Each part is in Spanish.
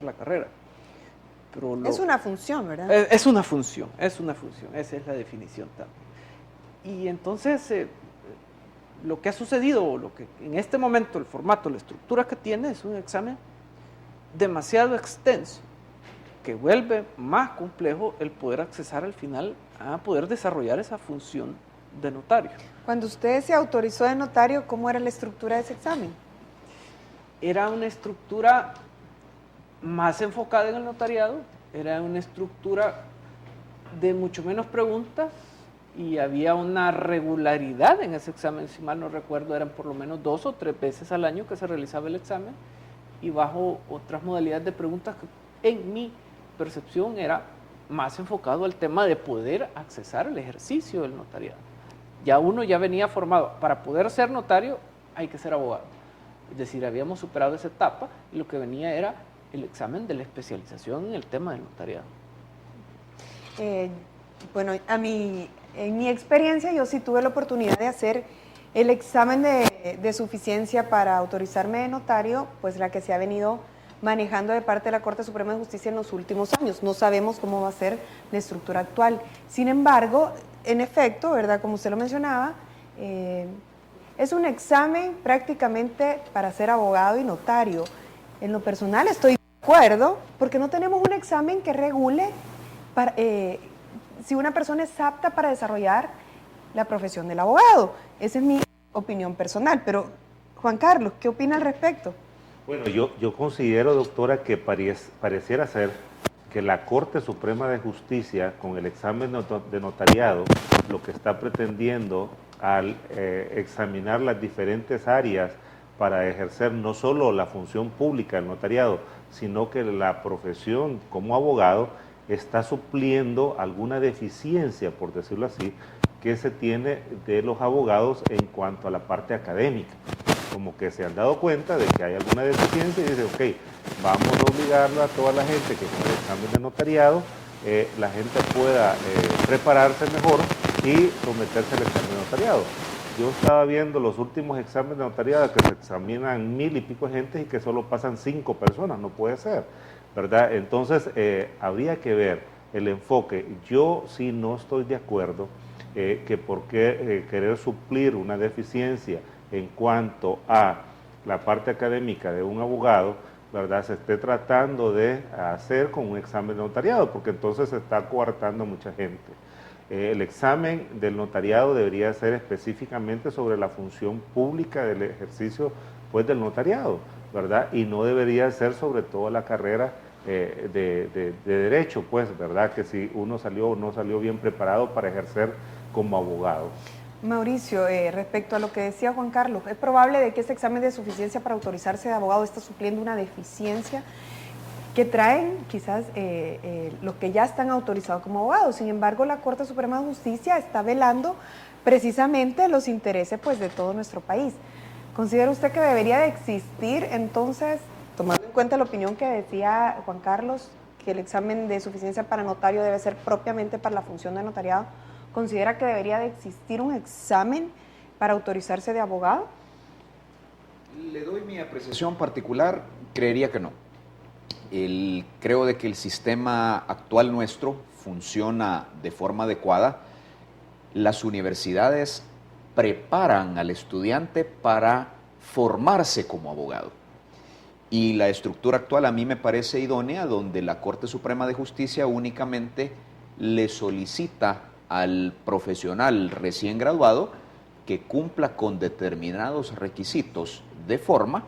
la carrera. Pero es una función, ¿verdad? Es una función, esa es la definición también. Y entonces, lo que ha sucedido, lo que en este momento el formato, la estructura que tiene es un examen demasiado extenso, que vuelve más complejo el poder accesar al final a poder desarrollar esa función de notario. Cuando usted se autorizó de notario, ¿cómo era la estructura de ese examen? Era una estructura más enfocada en el notariado, era una estructura de mucho menos preguntas y había una regularidad en ese examen, si mal no recuerdo, eran por lo menos 2 o 3 veces al año que se realizaba el examen y bajo otras modalidades de preguntas que en mi percepción era más enfocado al tema de poder accesar al ejercicio del notariado. Ya uno ya venía formado, para poder ser notario hay que ser abogado. Es decir, habíamos superado esa etapa y lo que venía era el examen de la especialización en el tema del notariado. Bueno, en mi experiencia yo sí tuve la oportunidad de hacer el examen de suficiencia para autorizarme de notario, pues la que se ha venido manejando de parte de la Corte Suprema de Justicia en los últimos años. No sabemos cómo va a ser la estructura actual. Sin embargo, en efecto, ¿verdad? Como usted lo mencionaba, es un examen prácticamente para ser abogado y notario. En lo personal estoy de acuerdo, porque no tenemos un examen que regule si una persona es apta para desarrollar la profesión del abogado. Esa es mi opinión personal, pero Juan Carlos, ¿qué opina al respecto? Bueno, yo considero, doctora, que pareciera ser que la Corte Suprema de Justicia, con el examen de notariado, lo que está pretendiendo al examinar las diferentes áreas para ejercer no solo la función pública del notariado, sino que la profesión como abogado está supliendo alguna deficiencia, por decirlo así, que se tiene de los abogados en cuanto a la parte académica. Como que se han dado cuenta de que hay alguna deficiencia y dicen, ok, vamos a obligarlo a toda la gente que con el examen de notariado la gente pueda prepararse mejor y someterse al examen de notariado. Yo estaba viendo los últimos exámenes de notariado que se examinan 1000 y pico de gente y que solo pasan 5 personas, no puede ser, ¿verdad? Entonces habría que ver el enfoque. Yo sí no estoy de acuerdo que por qué querer suplir una deficiencia en cuanto a la parte académica de un abogado, ¿verdad?, se esté tratando de hacer con un examen de notariado, porque entonces se está coartando a mucha gente. El examen del notariado debería ser específicamente sobre la función pública del ejercicio, pues, del notariado, ¿verdad? Y no debería ser sobre toda la carrera de derecho, pues, ¿verdad? Que si uno salió o no salió bien preparado para ejercer como abogado. Mauricio, respecto a lo que decía Juan Carlos, ¿es probable de que ese examen de suficiencia para autorizarse de abogado está supliendo una deficiencia que traen quizás los que ya están autorizados como abogados? Sin embargo, la Corte Suprema de Justicia está velando precisamente los intereses, pues, de todo nuestro país. ¿Considera usted que debería de existir, entonces, tomando en cuenta la opinión que decía Juan Carlos, que el examen de suficiencia para notario debe ser propiamente para la función de notariado? ¿Considera que debería de existir un examen para autorizarse de abogado? Le doy mi apreciación particular, creería que no. Creo de que el sistema actual nuestro funciona de forma adecuada. Las universidades preparan al estudiante para formarse como abogado. Y la estructura actual a mí me parece idónea, donde la Corte Suprema de Justicia únicamente le solicita al profesional recién graduado que cumpla con determinados requisitos de forma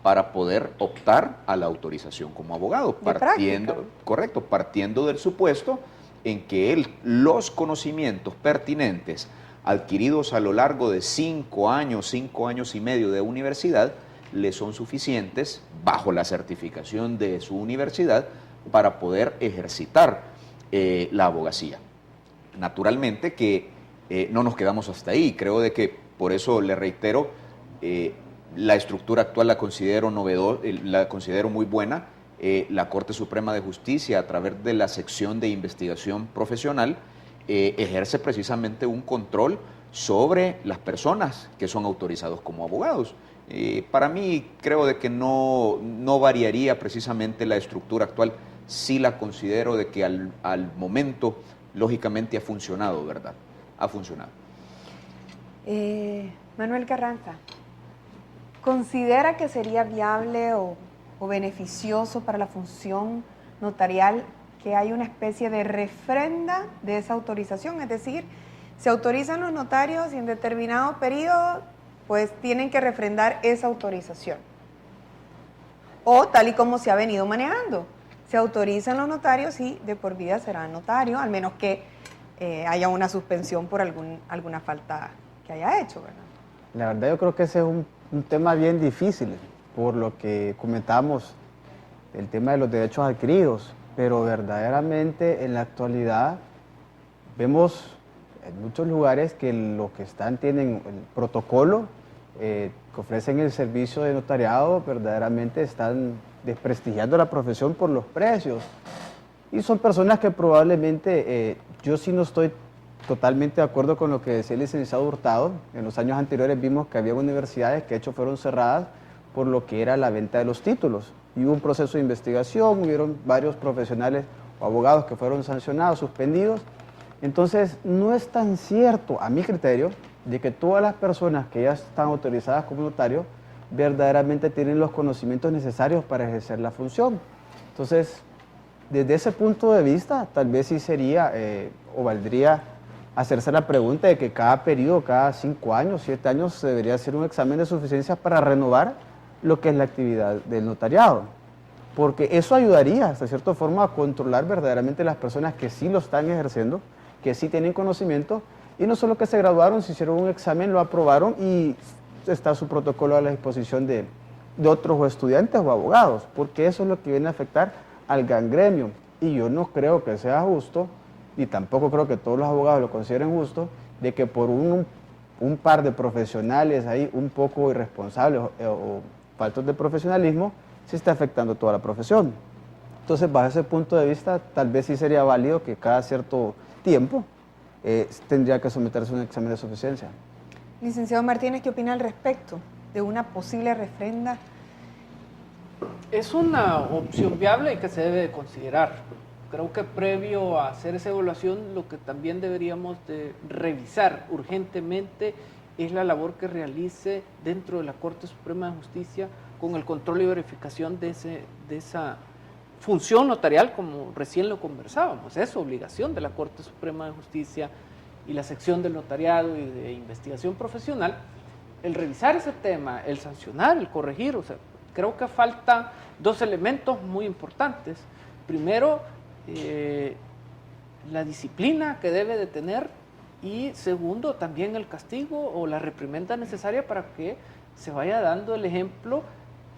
para poder optar a la autorización como abogado, partiendo del supuesto en que los conocimientos pertinentes adquiridos a lo largo de 5 años y medio de universidad le son suficientes bajo la certificación de su universidad para poder ejercitar la abogacía. Naturalmente que no nos quedamos hasta ahí, creo de que, por eso le reitero, la estructura actual la considero la considero muy buena. La Corte Suprema de Justicia, a través de la sección de investigación profesional, ejerce precisamente un control sobre las personas que son autorizados como abogados. Para mí creo de que no variaría precisamente la estructura actual. Sí la considero de que al momento, lógicamente, ha funcionado, ¿verdad? Ha funcionado. Manuel Carranza, ¿considera que sería viable o beneficioso para la función notarial que haya una especie de refrenda de esa autorización? Es decir, se autorizan los notarios y en determinado periodo pues tienen que refrendar esa autorización. O tal y como se ha venido manejando, se autorizan los notarios y de por vida será notario, al menos que haya una suspensión por alguna falta que haya hecho, ¿verdad? La verdad yo creo que ese es un tema bien difícil, por lo que comentamos, el tema de los derechos adquiridos, pero verdaderamente en la actualidad vemos en muchos lugares que los que tienen el protocolo, que ofrecen el servicio de notariado, verdaderamente están desprestigiando la profesión por los precios. Y son personas que probablemente, yo sí no estoy totalmente de acuerdo con lo que decía el licenciado Hurtado. En los años anteriores vimos que había universidades que de hecho fueron cerradas por lo que era la venta de los títulos. Y hubo un proceso de investigación, hubieron varios profesionales o abogados que fueron sancionados, suspendidos. Entonces, no es tan cierto, a mi criterio, de que todas las personas que ya están autorizadas como notario verdaderamente tienen los conocimientos necesarios para ejercer la función. Entonces, desde ese punto de vista, tal vez sí sería o valdría hacerse la pregunta de que cada periodo, cada 5 años, 7 años, se debería hacer un examen de suficiencia para renovar lo que es la actividad del notariado. Porque eso ayudaría, hasta cierta forma, a controlar verdaderamente las personas que sí lo están ejerciendo, que sí tienen conocimiento, y no solo que se graduaron, se hicieron un examen, lo aprobaron y está su protocolo a la disposición de otros estudiantes o abogados, porque eso es lo que viene a afectar al gran gremio. Y yo no creo que sea justo, y tampoco creo que todos los abogados lo consideren justo, de que por un par de profesionales ahí un poco irresponsables o faltos de profesionalismo, se está afectando toda la profesión. Entonces, bajo ese punto de vista, tal vez sí sería válido que cada cierto tiempo tendría que someterse a un examen de suficiencia. Licenciado Martínez, ¿qué opina al respecto de una posible refrenda? Es una opción viable y que se debe de considerar. Creo que previo a hacer esa evaluación, lo que también deberíamos de revisar urgentemente es la labor que realice dentro de la Corte Suprema de Justicia con el control y verificación de esa función notarial, como recién lo conversábamos. Es obligación de la Corte Suprema de Justicia y la sección del notariado y de investigación profesional el revisar ese tema, el sancionar, el corregir. O sea, creo que faltan 2 elementos muy importantes. Primero, la disciplina que debe de tener, y segundo, también el castigo o la reprimenda necesaria para que se vaya dando el ejemplo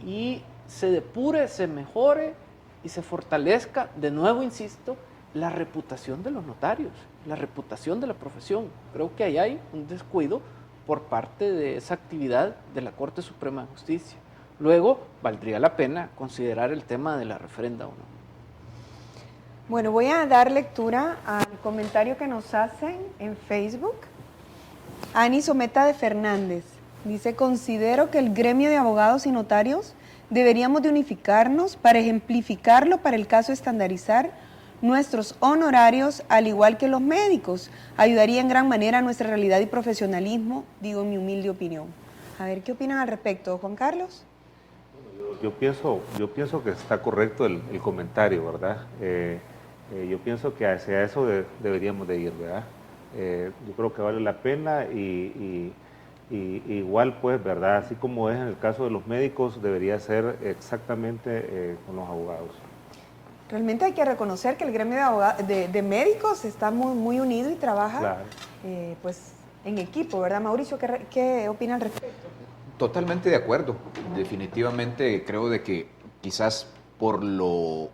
y se depure, se mejore y se fortalezca, de nuevo insisto, la reputación de los notarios, la reputación de la profesión. Creo que ahí hay un descuido por parte de esa actividad de la Corte Suprema de Justicia. Luego, valdría la pena considerar el tema de la refrenda o no. Bueno, voy a dar lectura al comentario que nos hacen en Facebook. Ani Someta de Fernández dice: considero que el gremio de abogados y notarios deberíamos de unificarnos para ejemplificarlo para el caso estandarizar nuestros honorarios, al igual que los médicos. Ayudaría en gran manera a nuestra realidad y profesionalismo, digo en mi humilde opinión. A ver, ¿qué opinan al respecto, Juan Carlos? Yo pienso que está correcto el comentario, ¿verdad? Yo pienso que hacia eso deberíamos de ir, ¿verdad? Yo creo que vale la pena y igual, pues, ¿verdad? Así como es en el caso de los médicos, debería ser exactamente con los abogados. Realmente hay que reconocer que el gremio de médicos está muy unido y trabaja, claro, pues, en equipo, ¿verdad, Mauricio? ¿Qué opina al respecto? Totalmente de acuerdo. Definitivamente creo de que quizás por lo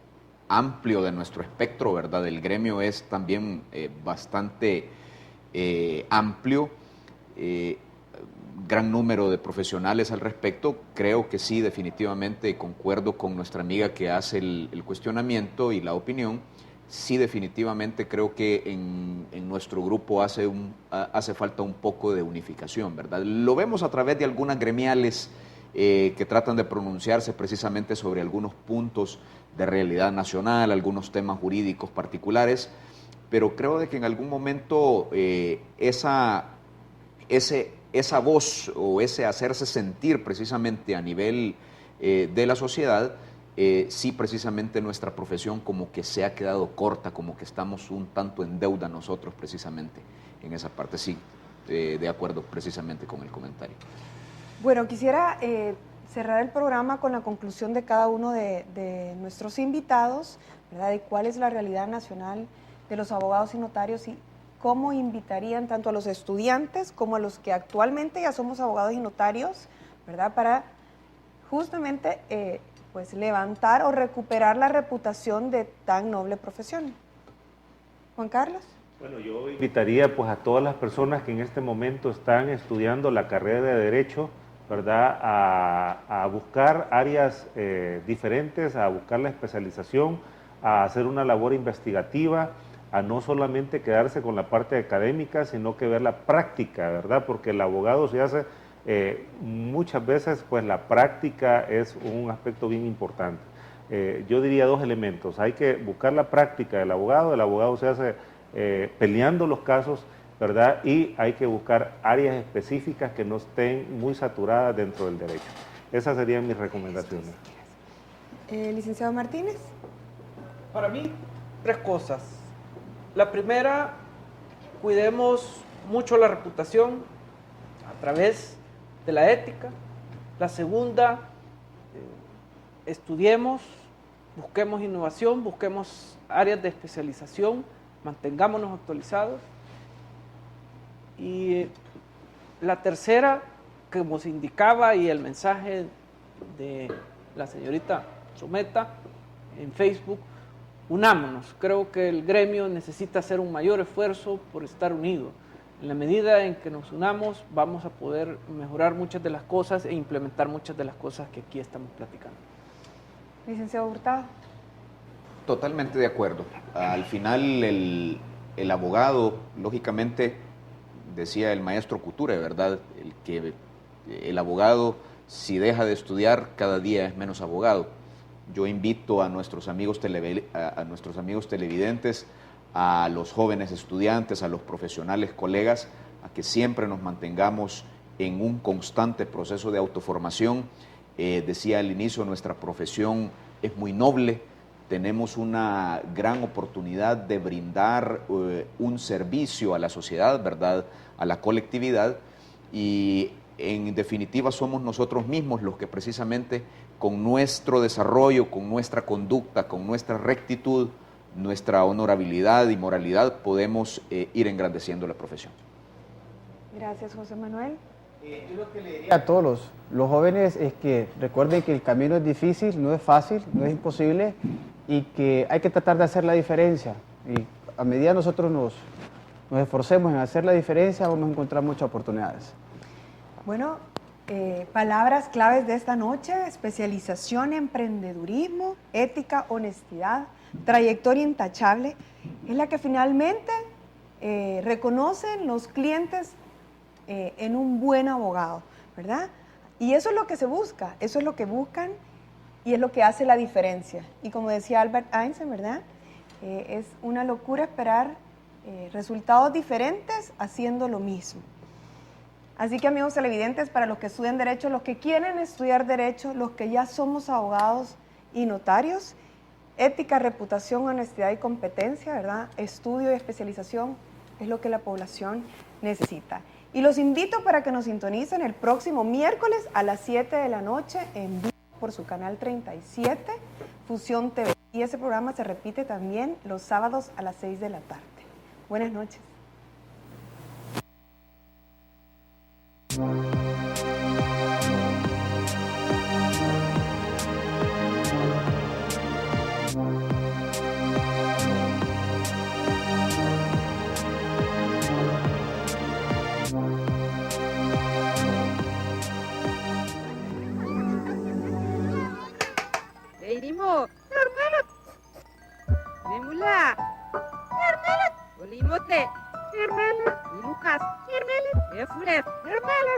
amplio de nuestro espectro, ¿verdad? El gremio es también bastante amplio, gran número de profesionales al respecto. Creo que sí, definitivamente concuerdo con nuestra amiga que hace el cuestionamiento y la opinión. Sí, definitivamente creo que en nuestro grupo hace falta un poco de unificación, ¿verdad? Lo vemos a través de algunas gremiales que tratan de pronunciarse precisamente sobre algunos puntos de realidad nacional, algunos temas jurídicos particulares, pero creo de que en algún momento esa voz o ese hacerse sentir precisamente a nivel de la sociedad, sí precisamente nuestra profesión como que se ha quedado corta, como que estamos un tanto en deuda nosotros precisamente en esa parte, sí, de acuerdo precisamente con el comentario. Bueno, quisiera cerrar el programa con la conclusión de cada uno de nuestros invitados, ¿verdad? De cuál es la realidad nacional de los abogados y notarios y cómo invitarían tanto a los estudiantes como a los que actualmente ya somos abogados y notarios, ¿verdad? Para justamente pues levantar o recuperar la reputación de tan noble profesión. Juan Carlos. Bueno, yo invitaría pues a todas las personas que en este momento están estudiando la carrera de Derecho, ¿verdad? A buscar áreas diferentes, a buscar la especialización, a hacer una labor investigativa, a no solamente quedarse con la parte académica, sino que ver la práctica, ¿verdad? Porque el abogado se hace, muchas veces pues la práctica es un aspecto bien importante. Yo diría dos elementos: hay que buscar la práctica del abogado, el abogado se hace peleando los casos, ¿verdad? Y hay que buscar áreas específicas que no estén muy saturadas dentro del derecho. Esas serían mis recomendaciones. Licenciado Martínez. Para mí, 3 cosas. La primera, cuidemos mucho la reputación a través de la ética. La segunda, estudiemos, busquemos innovación, busquemos áreas de especialización, mantengámonos actualizados. Y la tercera, como se indicaba, y el mensaje de la señorita Someta en Facebook, unámonos. Creo que el gremio necesita hacer un mayor esfuerzo por estar unido. En la medida en que nos unamos, vamos a poder mejorar muchas de las cosas e implementar muchas de las cosas que aquí estamos platicando. Licenciado Hurtado. Totalmente de acuerdo. Al final el abogado, lógicamente, decía el maestro Couture, ¿verdad? El abogado, si deja de estudiar, cada día es menos abogado. Yo invito a nuestros amigos televidentes, a los jóvenes estudiantes, a los profesionales, colegas, a que siempre nos mantengamos en un constante proceso de autoformación. Decía al inicio, nuestra profesión es muy noble, tenemos una gran oportunidad de brindar un servicio a la sociedad, ¿verdad?, a la colectividad, y en definitiva somos nosotros mismos los que precisamente con nuestro desarrollo, con nuestra conducta, con nuestra rectitud, nuestra honorabilidad y moralidad podemos ir engrandeciendo la profesión. Gracias, José Manuel. Yo lo que le diría a todos los jóvenes es que recuerden que el camino es difícil, no es fácil, no es imposible, y que hay que tratar de hacer la diferencia. Y a medida nosotros nos esforcemos en hacer la diferencia, vamos a encontrar muchas oportunidades. Bueno, palabras claves de esta noche: especialización, emprendedurismo, ética, honestidad, trayectoria intachable, es la que finalmente reconocen los clientes en un buen abogado, ¿verdad? Y eso es lo que se busca, eso es lo que buscan y es lo que hace la diferencia. Y como decía Albert Einstein, ¿verdad? Es una locura esperar resultados diferentes haciendo lo mismo. Así que, amigos televidentes, para los que estudian Derecho, los que quieren estudiar Derecho, los que ya somos abogados y notarios, ética, reputación, honestidad y competencia, ¿verdad? Estudio y especialización es lo que la población necesita. Y los invito para que nos sintonicen el próximo miércoles a las 7 de la noche en vivo por su canal 37, Fusión TV. Y ese programa se repite también los sábados a las 6 de la tarde. Buenas noches. Leirimo, hermano. Memula, hermano. Olimote, hermano. Y Lucas, hermano. Efures, hermano.